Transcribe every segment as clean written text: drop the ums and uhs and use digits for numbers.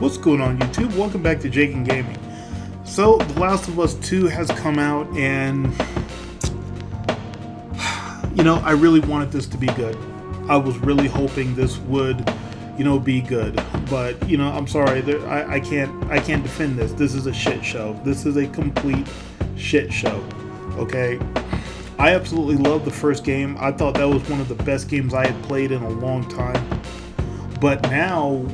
What's going on, YouTube? Welcome back to Jake and Gaming. So, The Last of Us 2 has come out, and I really wanted this to be good. I was really hoping this would, be good. But I'm sorry, I can't defend this. This is a shit show. This is a complete shit show. Okay, I absolutely loved the first game. I thought that was one of the best games I had played in a long time. But now,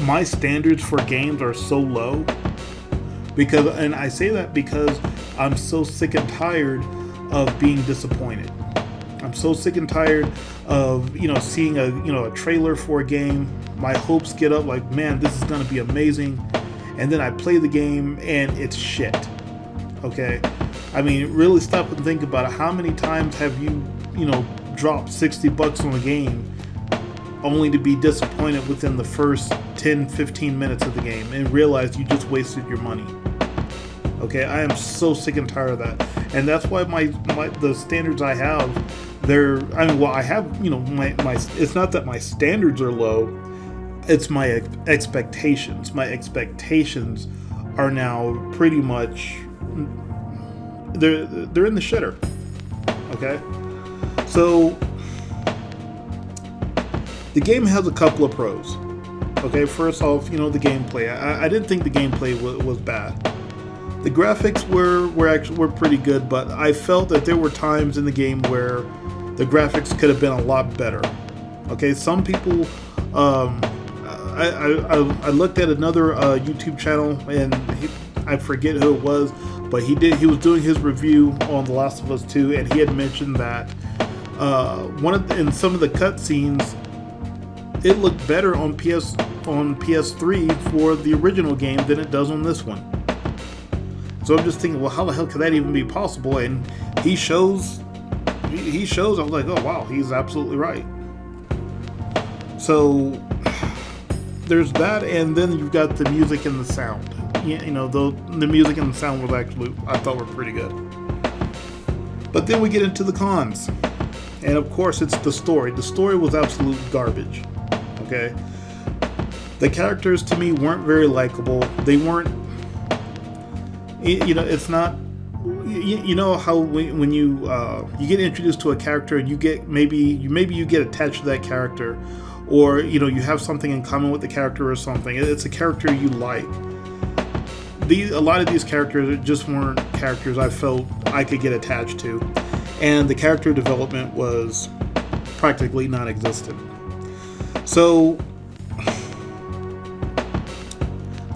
my standards for games are so low and I say that because I'm so sick and tired of being disappointed. I'm so sick and tired of seeing a trailer for a game. My hopes get up like, man, this is gonna be amazing, and then I play the game and it's shit. Okay, I mean, really stop and think about it. How many times have you dropped $60 on a game only to be disappointed within the first 10-15 minutes of the game and realize you just wasted your money? Okay, I am so sick and tired of that, and that's why the standards I have, I have my it's not that my standards are low, it's my expectations. My expectations are now pretty much they're in the shitter. Okay, so the game has a couple of pros. Okay, first off, the gameplay. I didn't think the gameplay was bad. The graphics were pretty good, but I felt that there were times in the game where the graphics could have been a lot better. Okay, some people. I looked at another YouTube channel, and I forget who it was, but he was doing his review on The Last of Us 2, and he had mentioned that in some of the cutscenes, it looked better on PS3 for the original game than it does on this one. So I'm just thinking, well, how the hell could that even be possible? And he shows. I was like, oh wow, he's absolutely right. So there's that, and then you've got the music and the sound. The music and the sound was actually, I thought, were pretty good. But then we get into the cons, and of course, it's the story. The story was absolute garbage. Okay, the characters to me weren't very likable. They weren't. It's not. How when you get introduced to a character and you get maybe you get attached to that character, or you have something in common with the character or something. It's a character you like. A lot of these characters just weren't characters I felt I could get attached to, and the character development was practically non-existent. So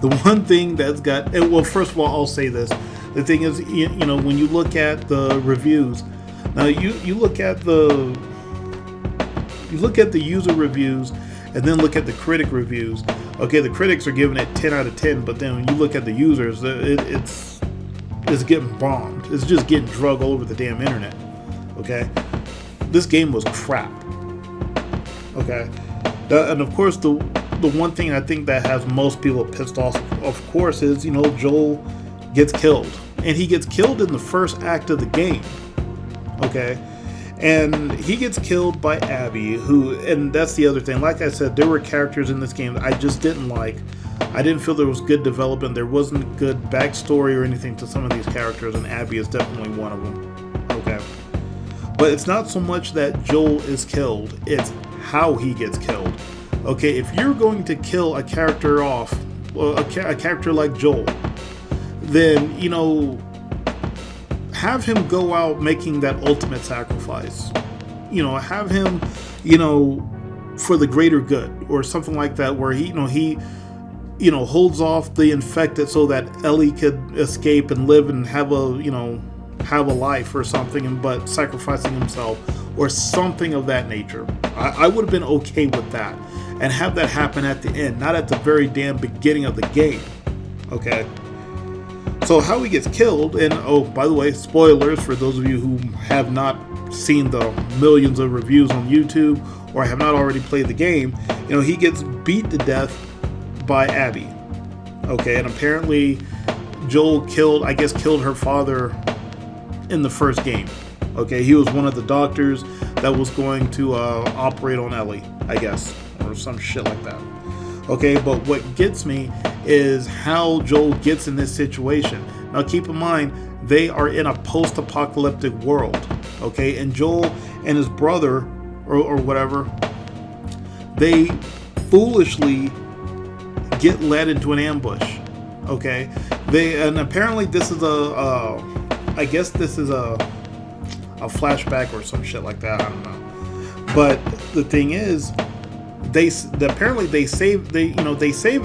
the one thing that's got, well, first of all, I'll say this. The thing is, when you look at the reviews, now you look at the user reviews and then look at the critic reviews. Okay, the critics are giving it 10 out of 10, but then when you look at the users, it's getting bombed. It's just getting drug all over the damn internet. Okay, this game was crap. Okay, and of course the one thing I think that has most people pissed off, of course, is Joel gets killed, and he gets killed in the first act of the game. Okay, and he gets killed by Abby, and that's the other thing. Like I said, there were characters in this game that I just didn't like. I didn't feel there was good development. There wasn't good backstory or anything to some of these characters, and Abby is definitely one of them. Okay, but it's not so much that Joel is killed, it's how he gets killed. Okay, if you're going to kill a character off, a character like Joel, then have him go out making that ultimate sacrifice. Have him, for the greater good or something like that, where he holds off the infected so that Ellie could escape and live and have a life or something, but sacrificing himself or something of that nature. I would have been okay with that, and have that happen at the end, not at the very damn beginning of the game. Okay. So how he gets killed, and oh, by the way, spoilers for those of you who have not seen the millions of reviews on YouTube or have not already played the game, he gets beat to death by Abby. Okay, and apparently Joel killed her father in the first game. Okay, he was one of the doctors that was going to operate on Ellie, I guess, or some shit like that. Okay, but what gets me is how Joel gets in this situation. Now, keep in mind, they are in a post-apocalyptic world. Okay, and Joel and his brother, or whatever, they foolishly get led into an ambush. Okay, and apparently this is I guess this is a flashback or some shit like that. I don't know. But the thing is, they save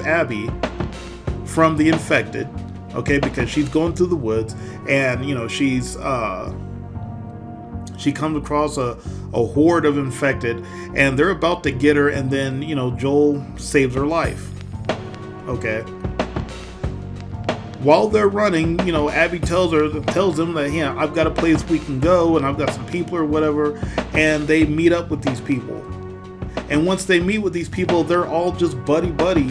Abby from the infected. Okay, because she's going through the woods, and she comes across a horde of infected, and they're about to get her, and then Joel saves her life. Okay. While they're running, Abby tells them that, I've got a place we can go, and I've got some people or whatever, and they meet up with these people. And once they meet with these people, they're all just buddy.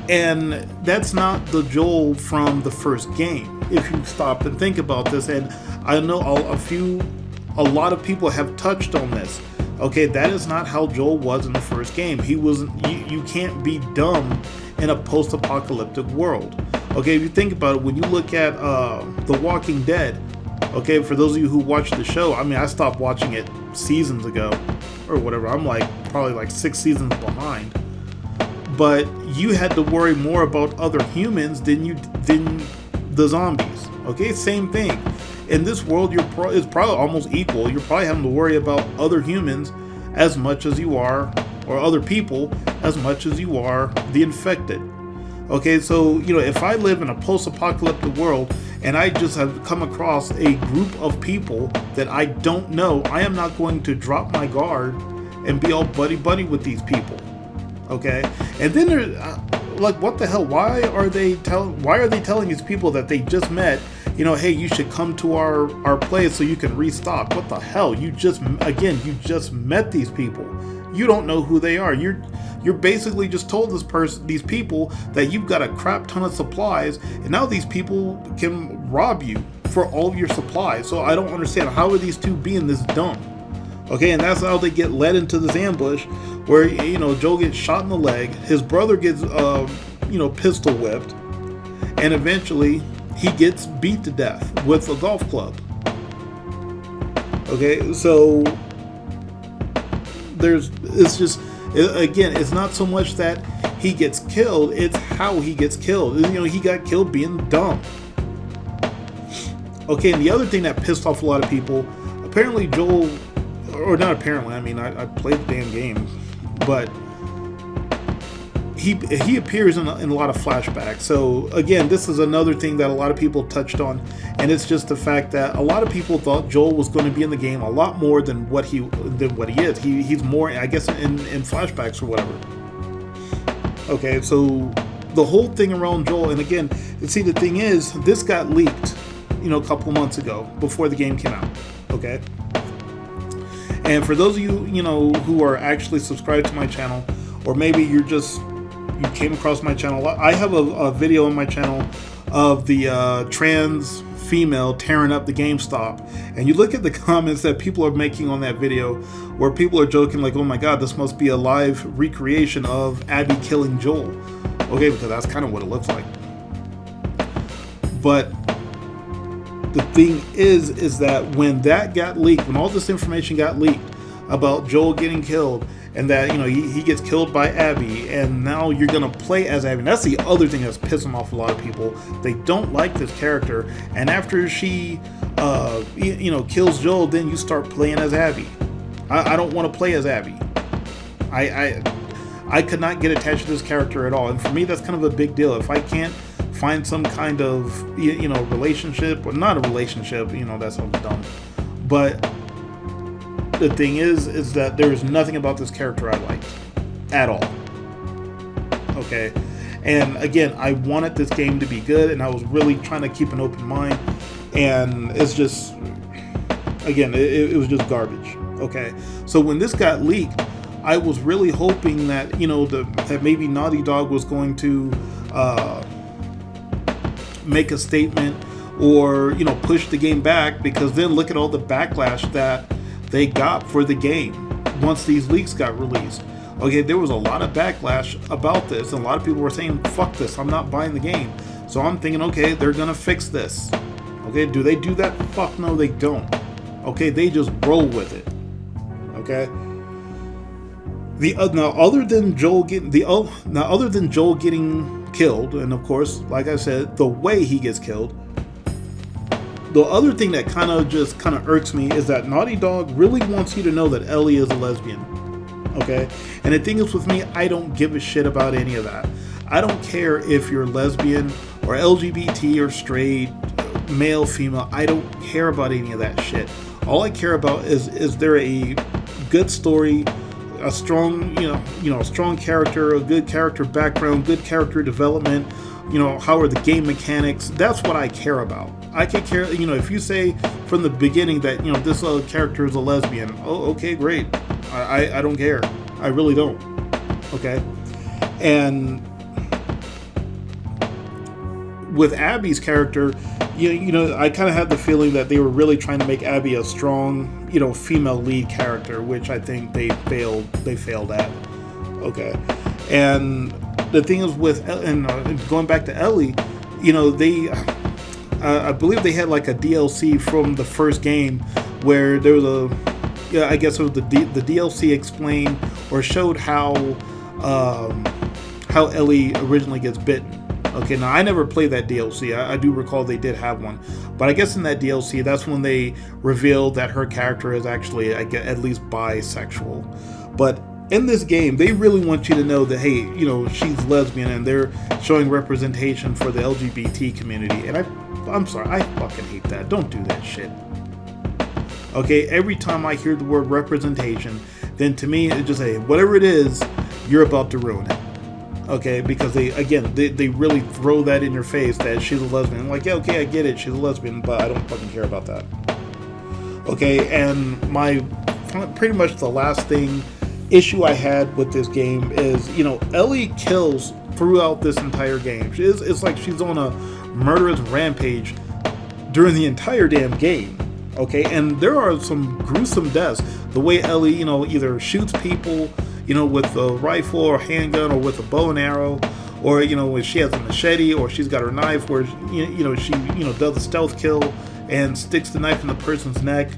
And that's not the Joel from the first game, if you stop and think about this. And I know a lot of people have touched on this. Okay, that is not how Joel was in the first game. He wasn't. You can't be dumb in a post-apocalyptic world. Okay, if you think about it, when you look at The Walking Dead, okay, for those of you who watch the show, I mean, I stopped watching it seasons ago, or whatever. I'm probably 6 seasons behind. But you had to worry more about other humans than the zombies. Okay, same thing. In this world, it's probably almost equal. You're probably having to worry about other humans as much as you are, or other people as much as you are the infected. Okay, so if I live in a post-apocalyptic world and I just have come across a group of people that I don't know, I am not going to drop my guard and be all buddy with these people. Okay, and then they're what the hell? Why are they telling these people that they just met, hey, you should come to our place so you can restock? What the hell? You just met these people. You don't know who they are. You're basically just told these people that you've got a crap ton of supplies, and now these people can rob you for all of your supplies. So I don't understand, how are these two being this dumb? Okay, and that's how they get led into this ambush where, Joel gets shot in the leg, his brother gets, pistol whipped, and eventually he gets beat to death with a golf club. Okay, so it's not so much that he gets killed, it's how he gets killed. He got killed being dumb. Okay, and the other thing that pissed off a lot of people, apparently Joel, or not apparently, I mean, I played the damn game, but he appears in a lot of flashbacks. So again, this is another thing that a lot of people touched on, and it's just the fact that a lot of people thought Joel was going to be in the game a lot more than what he is. He's more, I guess, in flashbacks or whatever. Okay, so the whole thing around Joel, and again, see, the thing is, this got leaked, a couple months ago before the game came out. Okay. And for those of you, who are actually subscribed to my channel, or maybe you came across my channel, I have a video on my channel of the trans female tearing up the GameStop. And you look at the comments that people are making on that video, where people are joking like, oh my god, this must be a live recreation of Abby killing Joel. Okay, because that's kind of what it looks like. But the thing is that when that got leaked, when all this information got leaked about Joel getting killed, and that he gets killed by Abby, and now you're gonna play as Abby. And that's the other thing that's pissing off a lot of people. They don't like this character, and after she kills Joel, then you start playing as Abby. I don't want to play as Abby. I could not get attached to this character at all, and for me that's kind of a big deal. If I can't find some kind of relationship, or not a relationship, that sounds dumb, but the thing is that there is nothing about this character I liked at all. Okay, and again, I wanted this game to be good, and I was really trying to keep an open mind, and it's just, again, it was just garbage. Okay, so when this got leaked, I was really hoping that that maybe Naughty Dog was going to make a statement, or push the game back, because then look at all the backlash that they got for the game once these leaks got released. Okay, there was a lot of backlash about this, and a lot of people were saying, fuck this, I'm not buying the game. So I'm thinking, okay, they're gonna fix this. Okay, do they do that? Fuck no, they don't. Okay, they just roll with it. Okay. Other than Joel getting killed, and of course, like I said, the way he gets killed. The other thing that kind of irks me is that Naughty Dog really wants you to know that Ellie is a lesbian. Okay, and the thing is with me, I don't give a shit about any of that. I don't care if you're lesbian or LGBT or straight, male, female. I don't care about any of that shit. All I care about is there a good story, a strong, a strong character, a good character background, good character development. How are the game mechanics? That's what I care about. I can care, if you say from the beginning that, this character is a lesbian. Oh, okay, great. I don't care. I really don't. Okay. And with Abby's character, I kind of had the feeling that they were really trying to make Abby a strong, female lead character, which I think they failed at. Okay. And the thing is going back to Ellie, I believe they had like a DLC from the first game where there was I guess it was the DLC explained or showed how Ellie originally gets bitten. Okay, now I never played that DLC. I do recall they did have one, but I guess in that DLC, that's when they revealed that her character is actually, at least bisexual. But in this game, they really want you to know that, hey, she's lesbian, and they're showing representation for the LGBT community. And I'm sorry, I fucking hate that. Don't do that shit. Okay, every time I hear the word representation, then to me, it's just, hey, whatever it is, you're about to ruin it. Okay, because they really throw that in your face that she's a lesbian. I'm like, yeah, okay, I get it, she's a lesbian, but I don't fucking care about that. Okay, and pretty much the last issue I had with this game is, Ellie kills throughout this entire game. It's like she's on a murderous rampage during the entire damn game. Okay, and there are some gruesome deaths. The way Ellie, either shoots people, with a rifle or handgun or with a bow and arrow, or, when she has a machete or she's got her knife where, she does a stealth kill and sticks the knife in the person's neck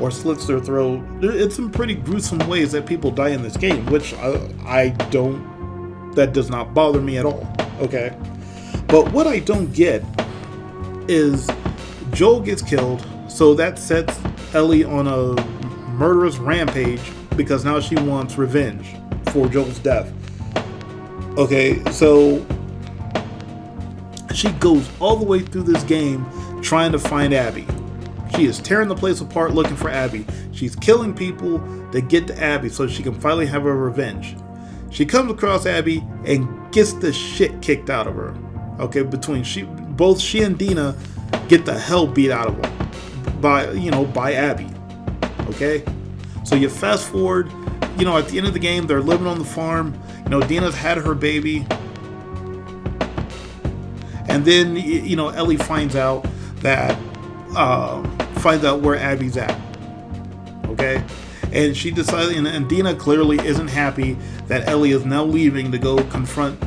or slits their throat. It's some pretty gruesome ways that people die in this game, which that does not bother me at all. Okay, but what I don't get is Joel gets killed, so that sets Ellie on a murderous rampage because now she wants revenge for Joel's death. Okay, so she goes all the way through this game trying to find Abby. She is tearing the place apart looking for Abby. She's killing people to get to Abby so she can finally have her revenge. She comes across Abby and gets the shit kicked out of her. Okay, both she and Dina get the hell beat out of them by Abby. Okay, so you fast forward, at the end of the game, they're living on the farm. Dina's had her baby, and then Ellie finds out where Abby's at. Okay, and she decides, and Dina clearly isn't happy that Ellie is now leaving to go confront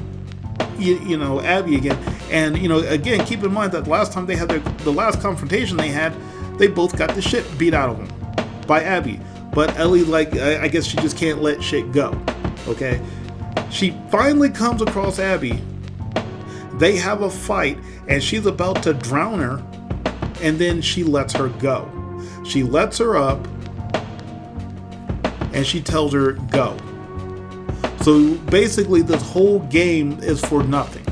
Abby again. And again, keep in mind that last time they had the last confrontation they had, they both got the shit beat out of them by Abby. But Ellie, I guess she just can't let shit go. Okay, she finally comes across Abby. They have a fight, and she's about to drown her, and then she lets her go. She lets her up, and she tells her, go. So basically, this whole game is for nothing.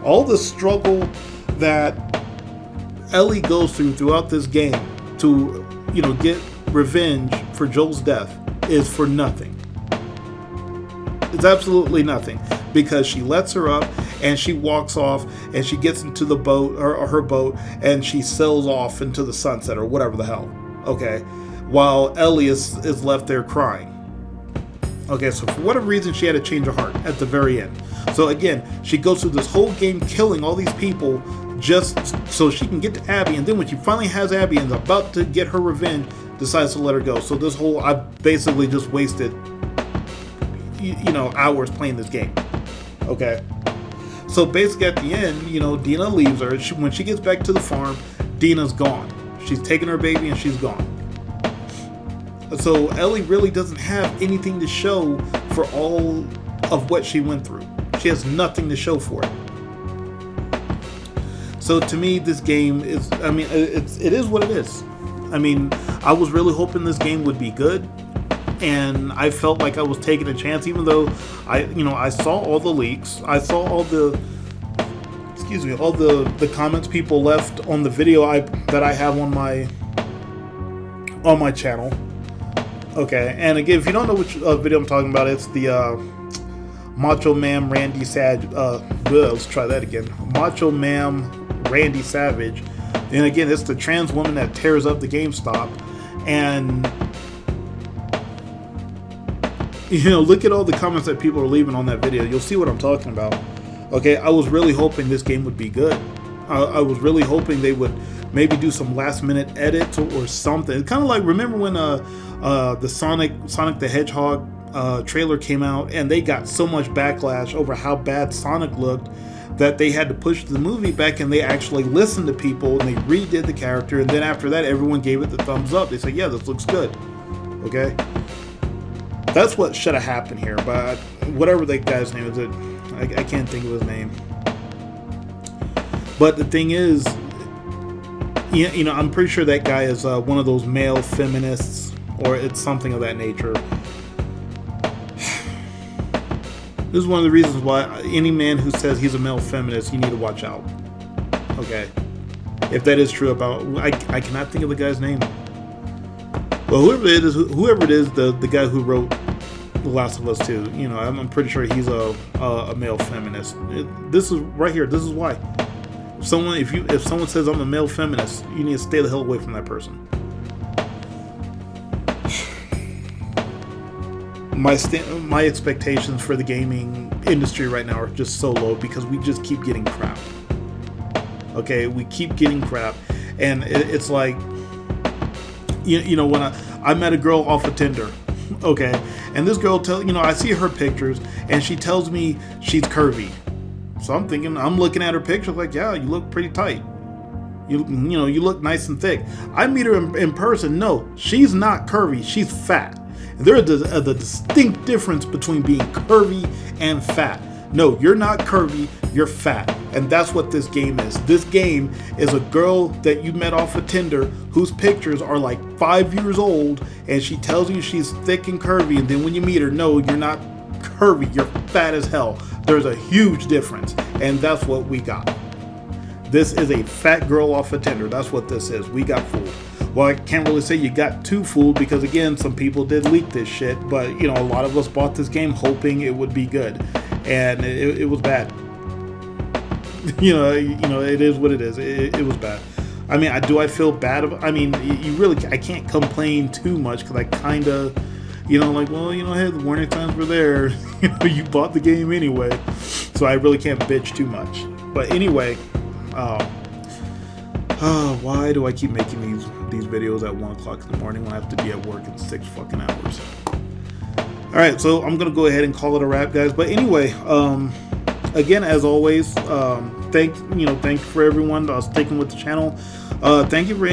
All the struggle that Ellie goes throughout this game to, get revenge for Joel's death is for nothing. It's absolutely nothing, because she lets her up and she walks off and she gets into the boat or her boat and she sails off into the sunset or whatever the hell. Okay, while Ellie is left there crying. Okay, so for whatever reason she had a change of heart at the very end. So again, she goes through this whole game killing all these people just so she can get to Abby, and then when she finally has Abby and is about to get her revenge, decides to let her go. So this whole, I basically just wasted hours playing this game. Okay. So basically at the end, Dina leaves her. When she gets back to the farm, Dina's gone. She's taken her baby and she's gone. So Ellie really doesn't have anything to show for all of what she went through. She has nothing to show for it. So to me, this game is, it is what it is. I was really hoping this game would be good, and I felt like I was taking a chance, even though I saw all the leaks, I saw all the comments people left on the video that I have on my channel. Okay, and again, if you don't know which video I'm talking about, it's the Macho Man Randy Savage. Let's try that again. Macho Man Randy Savage. And again, it's the trans woman that tears up the GameStop. And look at all the comments that people are leaving on that video. You'll see what I'm talking about. Okay, I was really hoping this game would be good. I was really hoping they would maybe do some last minute edits or something. Kind of like, remember when the Sonic the Hedgehog trailer came out, and they got so much backlash over how bad Sonic looked that they had to push the movie back, and they actually listened to people and they redid the character, and then after that everyone gave it the thumbs up. They said, yeah, this looks good. Okay, that's what should have happened here. But whatever that guy's name is, I can't think of his name. But the thing is, I'm pretty sure that guy is one of those male feminists, or it's something of that nature. This is one of the reasons why any man who says he's a male feminist, you need to watch out. Okay, if that is true about, I cannot think of the guy's name. Well, whoever it is, the guy who wrote The Last of Us 2, I'm pretty sure he's a male feminist. This is right here. This is why. If someone says I'm a male feminist, you need to stay the hell away from that person. My expectations for the gaming industry right now are just so low because we just keep getting crap. Okay, we keep getting crap, and it's like, when I met a girl off of Tinder, okay, and this girl I see her pictures, and she tells me she's curvy. So I'm looking at her picture like, yeah, you look pretty tight. You look nice and thick. I meet her in person. No, she's not curvy. She's fat. There is a distinct difference between being curvy and fat. No, you're not curvy, you're fat. And that's what this game is. This game is a girl that you met off of Tinder whose pictures are like 5 years old, and she tells you she's thick and curvy, and then when you meet her, no, you're not curvy, you're fat as hell. There's a huge difference, and that's what we got. This is a fat girl off of Tinder. That's what this is. We got fooled. Well, I can't really say you got too fooled because, again, some people did leak this shit. But, a lot of us bought this game hoping it would be good. And it was bad. It is what it is. It was bad. Do I feel bad? I can't complain too much because I kind of, hey, the warning signs were there. You bought the game anyway. So I really can't bitch too much. But anyway, why do I keep making these videos at 1 o'clock in the morning when I have to be at work in 6 fucking hours? Alright, so I'm gonna go ahead and call it a wrap, guys. But anyway, again, as always, thank you for everyone sticking with the channel. Thank you for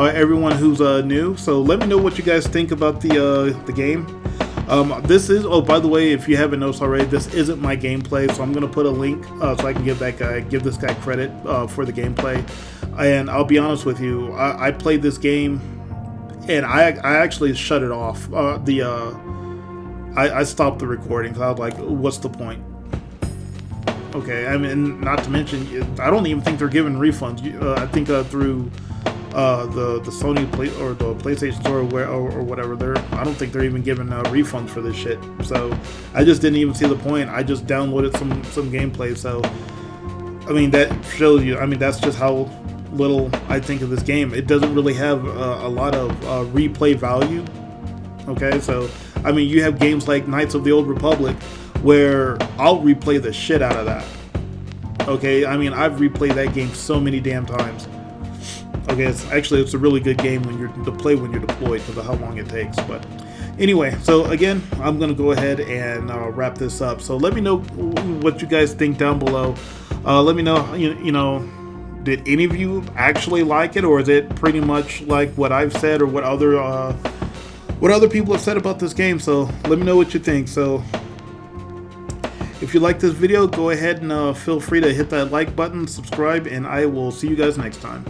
everyone who's new. So let me know what you guys think about the game. This is, by the way, if you haven't noticed already, this isn't my gameplay, so I'm going to put a link so I can give this guy credit for the gameplay. And I'll be honest with you, I played this game, and I actually shut it off. I stopped the recording because I was like, what's the point? Okay, not to mention, I don't even think they're giving refunds. I think through the Sony or the PlayStation Store or whatever, I don't think they're even giving refunds for this shit. So I just didn't even see the point. I just downloaded some gameplay. So that shows you. That's just how little I think of this game. It doesn't really have a lot of replay value. Okay, so you have games like Knights of the Old Republic where I'll replay the shit out of that. Okay, I've replayed that game so many damn times. Okay, it's a really good game when you're deployed because of how long it takes. But Anyway, so again, I'm gonna go ahead and wrap this up. So let me know what you guys think down below. Let me know, you know, did any of you actually like it, or is it pretty much like what I've said or what other people have said about this game? So let me know what you think. So if you like this video, go ahead and feel free to hit that like button, subscribe, and I will see you guys next time.